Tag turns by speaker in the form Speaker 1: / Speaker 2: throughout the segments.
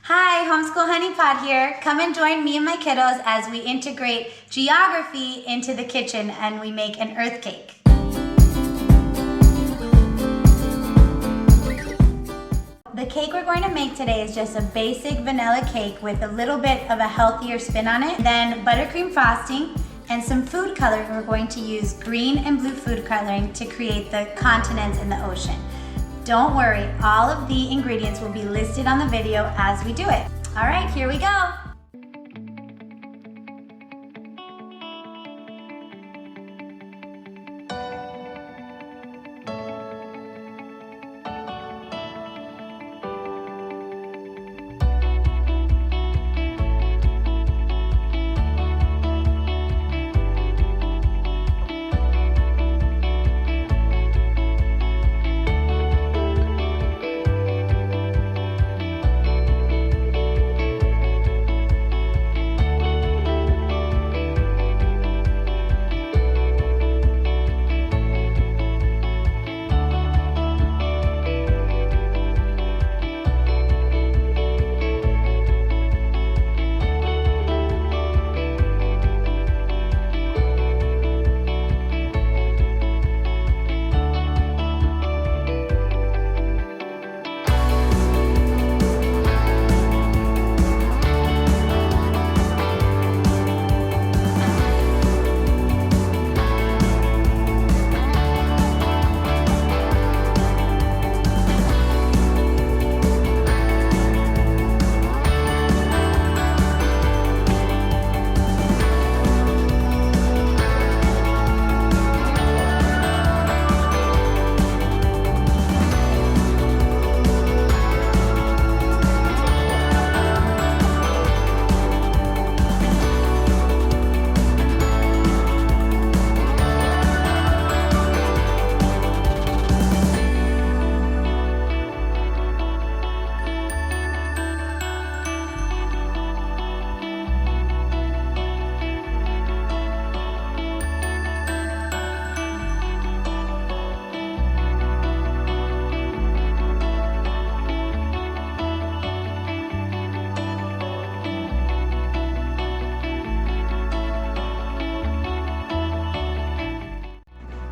Speaker 1: Hi, Homeschool Honey Pot here. Come and join me and my kiddos as we integrate geography into the kitchen and we make an earth cake. The cake we're going to make today is just a basic vanilla cake with a little bit of a healthier spin on it. Then buttercream frosting and some food coloring. We're going to use green and blue food coloring to create the continents in the ocean. Don't worry, all of the ingredients will be listed on the video as we do it. All right, here we go.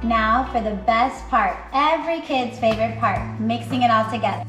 Speaker 1: Now for the best part, every kid's favorite part, mixing it all together.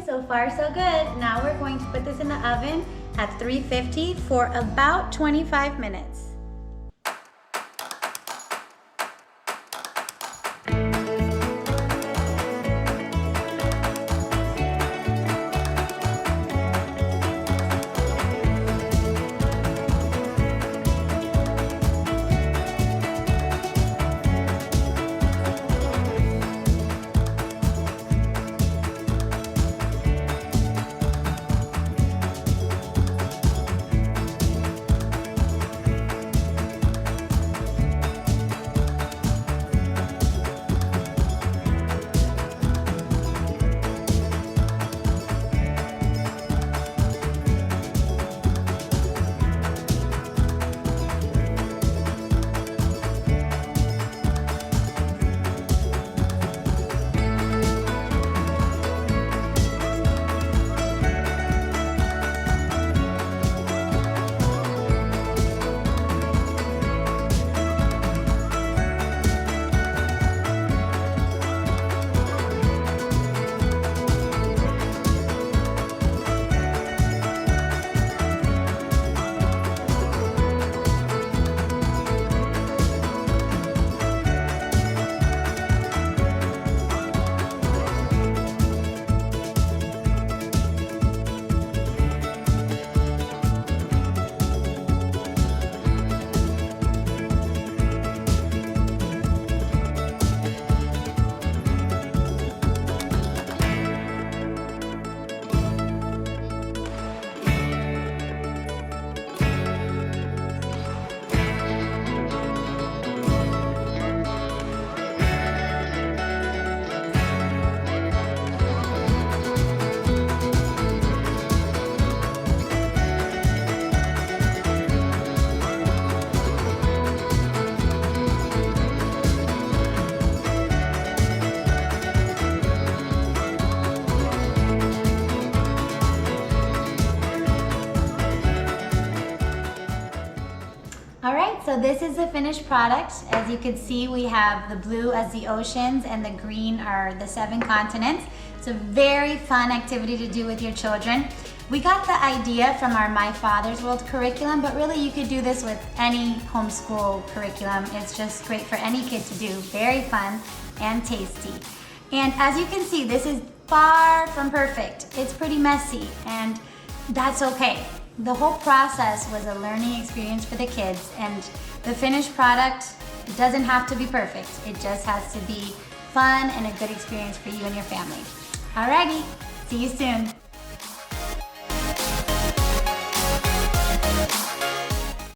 Speaker 1: So far so good. Now we're going to put this in the oven at 350 for about 25 minutes. So this is the finished product. As you can see, we have the blue as the oceans and the green are the 7 continents. It's a very fun activity to do with your children. We got the idea from our My Father's World curriculum, but really you could do this with any homeschool curriculum. It's just great for any kid to do. Very fun and tasty. And as you can see, this is far from perfect. It's pretty messy, and that's okay. The whole process was a learning experience for the kids, and the finished product doesn't have to be perfect. It just has to be fun and a good experience for you and your family. Alrighty, see you soon.